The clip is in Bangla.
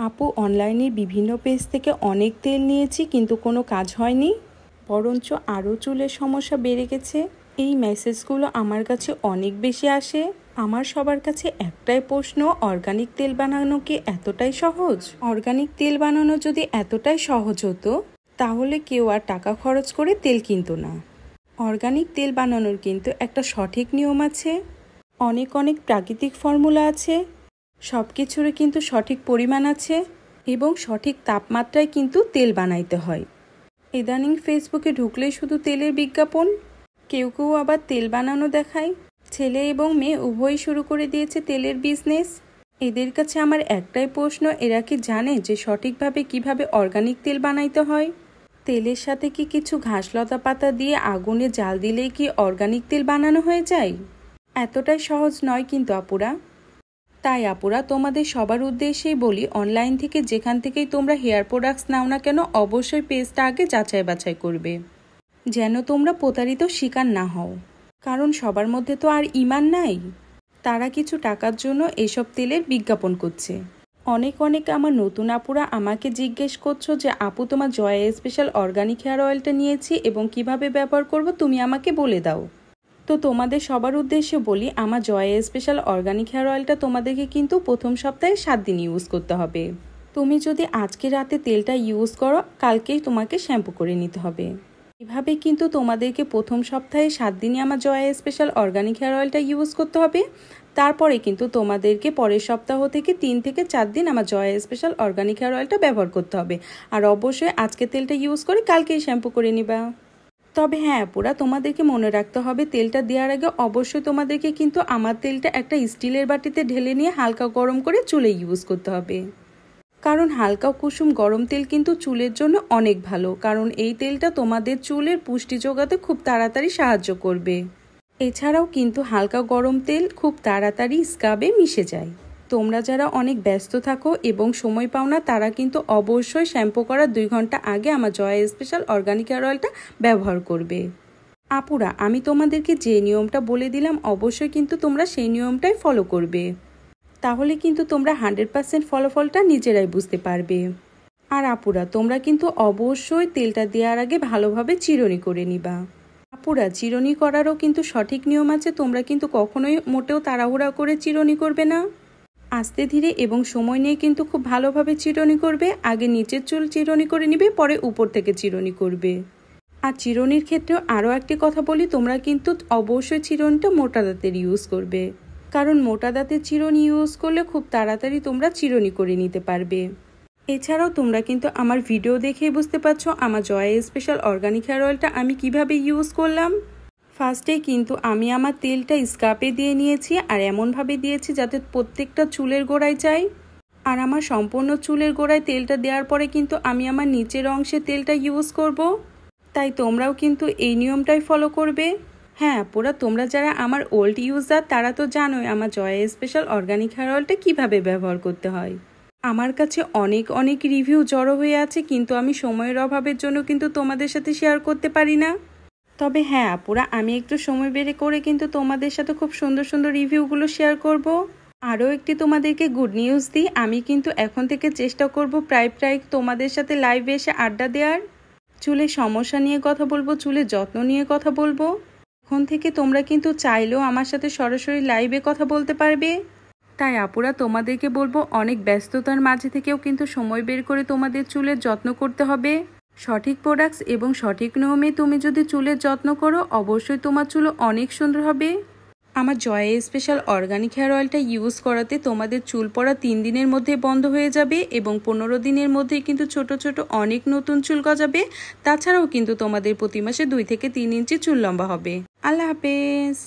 আপু অনলাইনে বিভিন্ন পেজ থেকে অনেক তেল নিয়েছি কিন্তু কোনো কাজ হয়নি, বরঞ্চ আরও চুলের সমস্যা বেড়ে গেছে। এই মেসেজগুলো আমার কাছে অনেক বেশি আসে। আমার সবার কাছে একটাই প্রশ্ন, অর্গানিক তেল বানানো কি এতটাই সহজ? অর্গানিক তেল বানানো যদি এতটাই সহজ হতো তাহলে কেউ আর টাকা খরচ করে তেল কিনতো না। অর্গানিক তেল বানানোর কিন্তু একটা সঠিক নিয়ম আছে, অনেক অনেক প্রাকৃতিক ফর্মুলা আছে, সব কিছুরই কিন্তু সঠিক পরিমাণ আছে এবং সঠিক তাপমাত্রায় কিন্তু তেল বানাইতে হয়। ইদানিং ফেসবুকে ঢুকলেই শুধু তেলের বিজ্ঞাপন, কেউ কেউ আবার তেল বানানো দেখায়। ছেলে এবং মেয়ে উভয়ই শুরু করে দিয়েছে তেলের বিজনেস। এদের কাছে আমার একটাই প্রশ্ন, এরা কি জানে যে সঠিকভাবে কিভাবে অর্গানিক তেল বানাইতে হয়? তেলের সাথে কি কিছু ঘাসলতা পাতা দিয়ে আগুনে জাল দিলেই কি অর্গানিক তেল বানানো হয়ে যায়? এতটাই সহজ নয় কিন্তু আপুরা। তাই আপুরা, তোমাদের সবার উদ্দেশ্যেই বলি, অনলাইন থেকে যেখান থেকেই তোমরা হেয়ার প্রোডাক্টস নাও না কেন অবশ্যই পেজটা আগে যাচাই বাছাই করবে, যেন তোমরা প্রতারিত শিকার না হও। কারণ সবার মধ্যে তো আর ঈমান নাই, তারা কিছু টাকার জন্য এসব তেলের বিজ্ঞাপন করছে। অনেক অনেক আমার নতুন আপুরা আমাকে জিজ্ঞেস করছো যে আপু, তোমার জয়া স্পেশাল অর্গানিক হেয়ার অয়েলটা নিয়েছি এবং কিভাবে ব্যবহার করব তুমি আমাকে বলে দাও। তো তোমাদের সবার উদ্দেশ্যে বলি, আমার জয়া স্পেশাল অর্গানিক হেয়ার অয়েলটা তোমাদেরকে কিন্তু প্রথম সপ্তাহে 7 দিন ইউজ করতে হবে। তুমি যদি আজকে রাতে তেলটা ইউজ করো, কালকেই তোমাকে শ্যাম্পু করে নিতে হবে। এভাবে কিন্তু তোমাদেরকে প্রথম সপ্তাহে 7 দিনই আমার জয়া স্পেশাল অর্গানিক হেয়ার অয়েলটা ইউজ করতে হবে। তারপরে কিন্তু তোমাদেরকে পরের সপ্তাহ থেকে 3 থেকে 4 দিন আমার জয়া স্পেশাল অর্গানিক হেয়ার অয়েলটা ব্যবহার করতে হবে। আর অবশ্যই আজকে তেলটা ইউজ করে কালকেই শ্যাম্পু করে নিবা। তবে হ্যাঁ পুরা, তোমাদেরকে মনে রাখতে হবে তেলটা দেওয়ার আগে অবশ্যই তোমাদেরকে কিন্তু আমার তেলটা একটা স্টিলের বাটিতে ঢেলে নিয়ে হালকা গরম করে চুলে ইউজ করতে হবে। কারণ হালকা কুসুম গরম তেল কিন্তু চুলের জন্য অনেক ভালো, কারণ এই তেলটা তোমাদের চুলের পুষ্টি যোগাতে খুব তাড়াতাড়ি সাহায্য করবে। এছাড়াও কিন্তু হালকা গরম তেল খুব তাড়াতাড়ি স্কাবে মিশে যায়। তোমরা যারা অনেক ব্যস্ত থাকো এবং সময় পাও না, তারা কিন্তু অবশ্যই শ্যাম্পু করার 2 ঘন্টা আগে আমার জয়া স্পেশাল অর্গানিক হেয়ার অয়েলটা ব্যবহার করবে। আপুরা, আমি তোমাদেরকে যে নিয়মটা বলে দিলাম অবশ্যই কিন্তু তোমরা সেই নিয়মটাই ফলো করবে, তাহলে কিন্তু তোমরা 100% ফলাফলটা নিজেরাই বুঝতে পারবে। আর আপুরা, তোমরা কিন্তু অবশ্যই তেলটা দেওয়ার আগে ভালোভাবে চিরুনি করে নিবা। আপুরা, চিরুনি করারও কিন্তু সঠিক নিয়ম আছে, তোমরা কিন্তু কখনোই মোটেও তাড়াহুড়া করে চিরুনি করবে না। আস্তে ধীরে এবং সময় নিয়ে কিন্তু খুব ভালোভাবে চিরুনি করবে। আগে নিচের চুল চিরুনি করে নিবে, পরে উপর থেকে চিরুনি করবে। আর চিরুনির ক্ষেত্রেও আরও একটি কথা বলি, তোমরা কিন্তু অবশ্যই চিরুনিটা মোটা দাঁতের ইউজ করবে, কারণ মোটা দাঁতের চিরুনি ইউজ করলে খুব তাড়াতাড়ি তোমরা চিরুনি করে নিতে পারবে। এছাড়াও তোমরা কিন্তু আমার ভিডিও দেখেই বুঝতে পারছো আমার জয়া স্পেশাল অর্গানিক হেয়ার অয়েলটা আমি কিভাবে ইউজ করলাম। ফার্স্টে কিন্তু আমি আমার তেলটা স্কার্পে দিয়ে নিয়েছি, আর এমনভাবে দিয়েছি যাতে প্রত্যেকটা চুলের গোড়ায় যায়। আর আমার সম্পূর্ণ চুলের গোড়ায় তেলটা দেওয়ার পরে কিন্তু আমি আমার নিচের অংশে তেলটা ইউজ করব। তাই তোমরাও কিন্তু এই নিয়মটাই ফলো করবে। হ্যাঁ পুরা, তোমরা যারা আমার ওল্ড ইউজার তারা তো জানোই আমার জয়া স্পেশাল অর্গানিক হেয়ার অয়েলটা কীভাবে ব্যবহার করতে হয়। আমার কাছে অনেক অনেক রিভিউ জড়ো হয়ে আছে, কিন্তু আমি সময়ের অভাবের জন্য কিন্তু তোমাদের সাথে শেয়ার করতে পারি না। তবে হ্যাঁ আপুরা, আমি একটু সময় বের করে কিন্তু তোমাদের সাথে খুব সুন্দর সুন্দর রিভিউগুলো শেয়ার করব। আরও একটি তোমাদেরকে গুড নিউজ দিই, আমি কিন্তু এখন থেকে চেষ্টা করব প্রায় তোমাদের সাথে লাইভে এসে আড্ডা দেওয়ার। চুলের সমস্যা নিয়ে কথা বলবো, চুলের যত্ন নিয়ে কথা বলবো। এখন থেকে তোমরা কিন্তু চাইলেও আমার সাথে সরাসরি লাইভে কথা বলতে পারবে। তাই আপুরা, তোমাদেরকে বলবো অনেক ব্যস্ততার মাঝে থেকেও কিন্তু সময় বের করে তোমাদের চুলের যত্ন করতে হবে। সঠিক প্রোডাক্টস এবং সঠিক নিয়মে তুমি যদি চুলের যত্ন করো অবশ্যই তোমার চুল অনেক সুন্দর হবে। আমার জয়া স্পেশাল অর্গানিক হেয়ার অয়েলটা ইউজ করাতে তোমাদের চুল পড়া 3 দিনের মধ্যে বন্ধ হয়ে যাবে এবং 15 দিনের মধ্যে কিন্তু ছোট ছোট অনেক নতুন চুল গজাবে। তাছাড়াও কিন্তু তোমাদের প্রতি মাসে 2 থেকে 3 ইঞ্চি চুল লম্বা হবে। আল্লাহ হাফেজ।